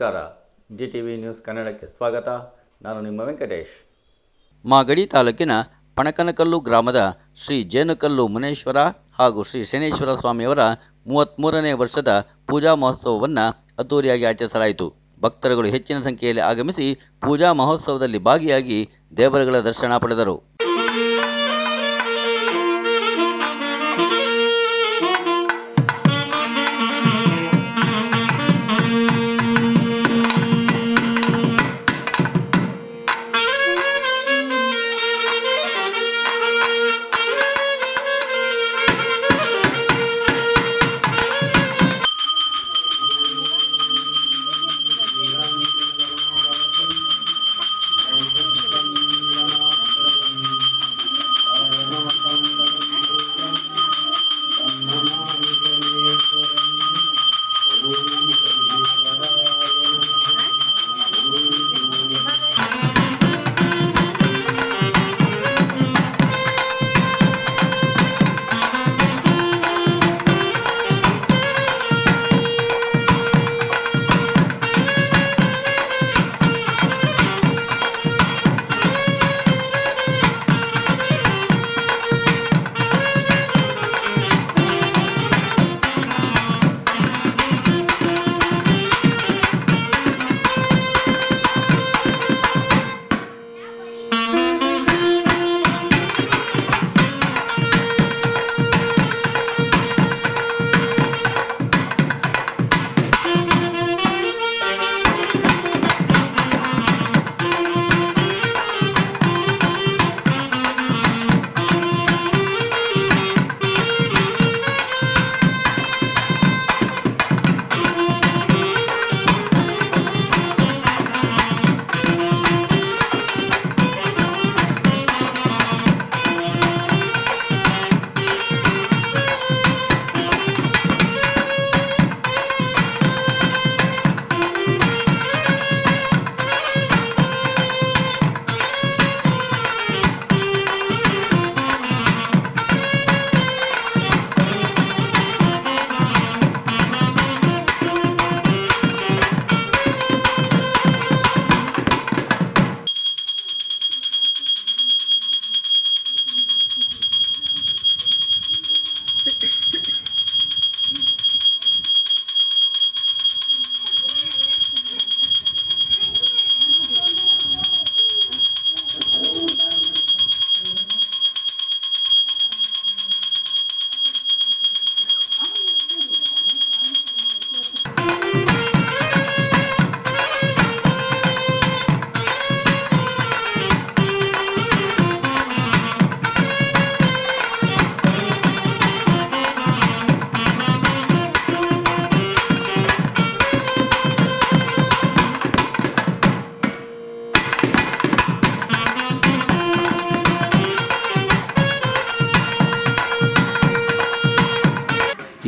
ನಮಸ್ಕಾರ. GTV news ಕನ್ನಡಕ್ಕೆ ಸ್ವಾಗತ. ನಾನು ನಿಮ್ಮ ವೆಂಕಟೇಶ್. ಮಾಗಡಿ ತಾಲೂಕಿನ ಪಣಕನಕಲ್ಲು ಗ್ರಾಮದ ಶ್ರೀ ಜೇನುಕಲ್ಲು ಮುನೇಶ್ವರ ಹಾಗೂ ಶ್ರೀ ಶನೇಶ್ವರ ಸ್ವಾಮಿಯವರ 33ನೇ ವರ್ಷದ ಪೂಜಾ ಮಹೋತ್ಸವವನ್ನು ಅದ್ದೂರಿಯಾಗಿ ಆಚರಿಸಲಾಯಿತು. ಭಕ್ತರುಗಳು ಹೆಚ್ಚಿನ ಸಂಖ್ಯೆಯಲ್ಲಿ ಆಗಮಿಸಿ ಪೂಜಾ ಮಹೋತ್ಸವದಲ್ಲಿ ಭಾಗಿಯಾಗಿ ದೇವರುಗಳ ದರ್ಶನ ಪಡೆದರು.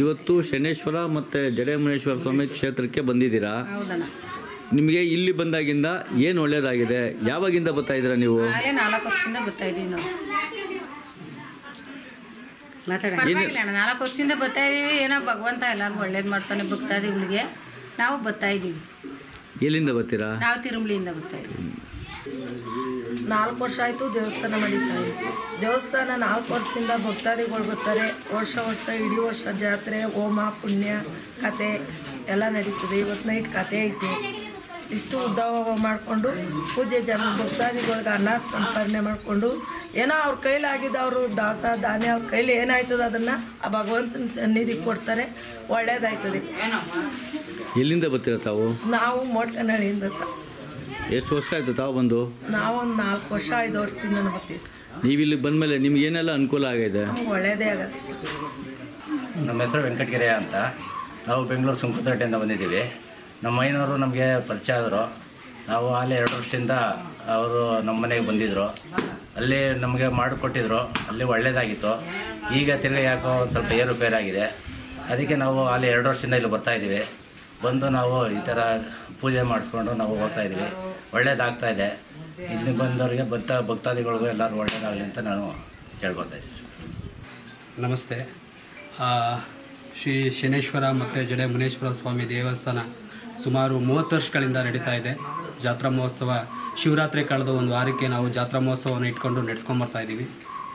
ಇವತ್ತು ಶನೇಶ್ವರ ಮತ್ತು ಜಡೆಮುನೇಶ್ವರ ಸ್ವಾಮಿ ಕ್ಷೇತ್ರಕ್ಕೆ ಬಂದಿದ್ದೀರಾ. ನಿಮಗೆ ಇಲ್ಲಿ ಬಂದಾಗಿಂದ ಏನು ಒಳ್ಳೇದಾಗಿದೆ? ಯಾವಾಗಿಂದ ಬರ್ತಾ ಇದ್ದೀರಾ ನೀವು? 4 ವರ್ಷದಿಂದ ಬರ್ತಾ ಇದ್ದೀವಿ ನಾವು. 4 ವರ್ಷದಿಂದ ಬರ್ತಾ ಇದ್ದೀವಿ. ಏನೋ ಭಗವಂತ ಎಲ್ಲರಿಗೂ ಒಳ್ಳೇದು ಮಾಡ್ತಾನೆ ಭಕ್ತಾದಿಗಳಿಗೆ. ನಾವು ಬರ್ತಾ ಇದ್ದೀವಿ. ಎಲ್ಲಿಂದ ಬರ್ತೀರಾ? ನಾವು ತಿರುಮಲಿಯಿಂದ ಬರ್ತಾ ಇದ್ದೀವಿ. 4 ವರ್ಷ ಆಯಿತು ದೇವಸ್ಥಾನ ಮಾಡಿ ಸರ್. ದೇವಸ್ಥಾನ 4 ವರ್ಷದಿಂದ ಭಕ್ತಾದಿಗಳು ಬರ್ತಾರೆ. ವರ್ಷ ಇಡೀ ವರ್ಷ ಜಾತ್ರೆ, ಹೋಮ, ಪುಣ್ಯ, ಕತೆ ಎಲ್ಲ ನಡೀತದೆ. ಇವತ್ತು ನೈಟ್ ಕತೆ ಐತೆ. ಇಷ್ಟು ಉದ್ಧಾವ ಮಾಡಿಕೊಂಡು ಪೂಜೆ ಜನ ಭಕ್ತಾದಿಗಳಿಗೆ ಅನ್ನ ಸಂಪಾದನೆ ಮಾಡಿಕೊಂಡು ಏನೋ ಅವ್ರ ಕೈಲಾಗಿದ್ದು ಅವರು ದಾಸ ಧಾನ್ಯ ಅವ್ರ ಕೈಲಿ ಏನಾಯ್ತದೆ ಅದನ್ನು ಆ ಭಗವಂತನ ಸನ್ನಿಧಿಗೆ ಕೊಡ್ತಾರೆ. ಒಳ್ಳೇದಾಯ್ತದೆ. ಎಲ್ಲಿಂದ ಬರ್ತೀರ ತಾವು? ನಾವು ಮೋಟನಹಳ್ಳಿಯಿಂದ ಸರ್. ಎಷ್ಟು ವರ್ಷ ಆಯಿತು ತಾವು ಬಂದು? ನಾವೊಂದು 4 ವರ್ಷ 5 ವರ್ಷದಿಂದ ಬರ್ತೀವಿ ಸರ್. ನೀವು ಇಲ್ಲಿ ಬಂದಮೇಲೆ ನಿಮ್ಗೆ ಏನೆಲ್ಲ ಅನುಕೂಲ ಆಗಿದೆ? ಒಳ್ಳೆಯದೇ ಆಗುತ್ತೆ ಸರ್. ನಮ್ಮ ಹೆಸರು ವೆಂಕಟಗಿರಿ ಅಂತ. ನಾವು ಬೆಂಗಳೂರು ಸುಂಕುತೋಟೆಯಿಂದ ಬಂದಿದ್ದೀವಿ. ನಮ್ಮ ಮೈನವರು ನಮಗೆ ಪರಿಚಯ ಆದರು. ನಾವು ಅಲ್ಲಿ 2 ವರ್ಷದಿಂದ ಅವರು ನಮ್ಮ ಮನೆಗೆ ಬಂದಿದ್ದರು. ಅಲ್ಲಿ ನಮಗೆ ಮಾಡಿಕೊಟ್ಟಿದ್ರು. ಅಲ್ಲಿ ಒಳ್ಳೆಯದಾಗಿತ್ತು. ಈಗ ತಿರುಗಿ ಯಾಕೋ ಒಂದು ಸ್ವಲ್ಪ ಏರುಪೇರಾಗಿದೆ. ಅದಕ್ಕೆ ನಾವು ಅಲ್ಲಿ 2 ವರ್ಷದಿಂದ ಇಲ್ಲಿ ಬರ್ತಾಯಿದ್ದೀವಿ. ಬಂದು ನಾವು ಈ ಥರ ಪೂಜೆ ಮಾಡಿಸ್ಕೊಂಡು ನಾವು ಹೋಗ್ತಾ ಇದ್ದೀವಿ. ಒಳ್ಳೇದಾಗ್ತಾಯಿದೆ. ಇಲ್ಲಿ ಬಂದವರಿಗೆ ಭಕ್ತಾದಿಗಳಿಗೂ ಎಲ್ಲರೂ ಒಳ್ಳೇದಾಗಲಿ ಅಂತ ನಾನು ಕೇಳ್ಕೊತಾ ಇದ್ದೀನಿ. ನಮಸ್ತೆ. ಶ್ರೀ ಶನೇಶ್ವರ ಮತ್ತು ಜಡೆ ಮುನೇಶ್ವರ ಸ್ವಾಮಿ ದೇವಸ್ಥಾನ ಸುಮಾರು 30 ವರ್ಷಗಳಿಂದ ನಡೀತಾ ಇದೆ ಜಾತ್ರಾ ಮಹೋತ್ಸವ. ಶಿವರಾತ್ರಿ ಕಳೆದ ಒಂದು ವಾರಕ್ಕೆ ನಾವು ಜಾತ್ರಾ ಮಹೋತ್ಸವವನ್ನು ಇಟ್ಕೊಂಡು ನಡೆಸ್ಕೊಂಬರ್ತಾ ಇದ್ದೀವಿ.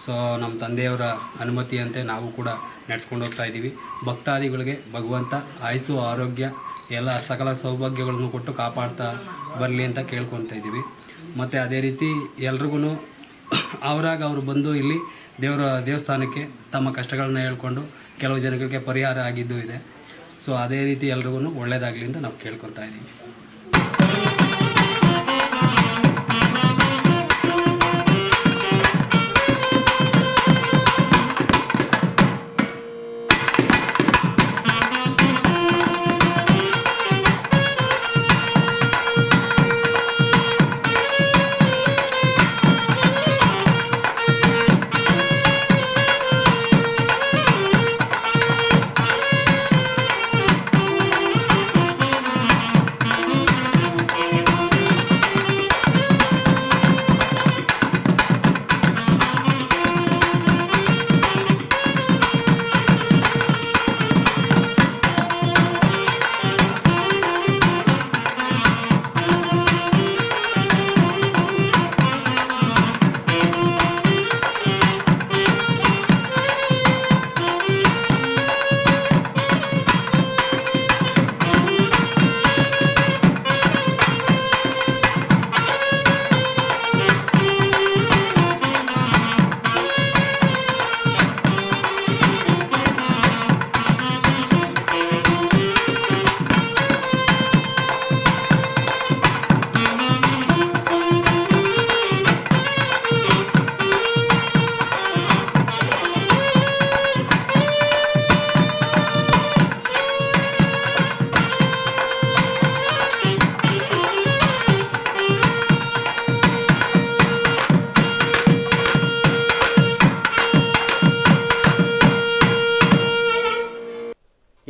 ಸೊ ನಮ್ಮ ತಂದೆಯವರ ಅನುಮತಿಯಂತೆ ನಾವು ಕೂಡ ನಡೆಸ್ಕೊಂಡು ಹೋಗ್ತಾ ಇದ್ದೀವಿ. ಭಕ್ತಾದಿಗಳಿಗೆ ಭಗವಂತ ಆಯುಸ್ಸು ಆರೋಗ್ಯ ಎಲ್ಲ ಸಕಲ ಸೌಭಾಗ್ಯಗಳನ್ನು ಕೊಟ್ಟು ಕಾಪಾಡ್ತಾ ಬರಲಿ ಅಂತ ಕೇಳ್ಕೊತಾ ಇದ್ದೀವಿ. ಮತ್ತು ಅದೇ ರೀತಿ ಎಲ್ರಿಗೂ ಅವರಾಗ ಅವರು ಬಂದು ಇಲ್ಲಿ ದೇವಸ್ಥಾನಕ್ಕೆ ತಮ್ಮ ಕಷ್ಟಗಳನ್ನ ಹೇಳ್ಕೊಂಡು ಕೆಲವು ಜನಗಳಿಗೆ ಪರಿಹಾರ ಆಗಿದ್ದು ಇದೆ. ಸೊ ಅದೇ ರೀತಿ ಎಲ್ರಿಗೂ ಒಳ್ಳೆಯದಾಗಲಿ ಅಂತ ನಾವು ಕೇಳ್ಕೊತಾ ಇದ್ದೀವಿ.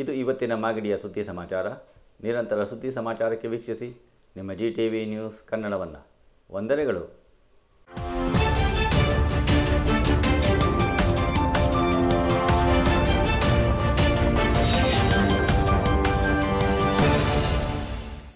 ಇದು ಇವತ್ತಿನ ಮಾಗಡಿಯ ಸುದ್ದಿ ಸಮಾಚಾರ. ನಿರಂತರ ಸುದ್ದಿ ಸಮಾಚಾರಕ್ಕೆ ವೀಕ್ಷಿಸಿ ನಿಮ್ಮ GTV ನ್ಯೂಸ್ ಕನ್ನಡವನ್ನು. ವಂದನೆಗಳು.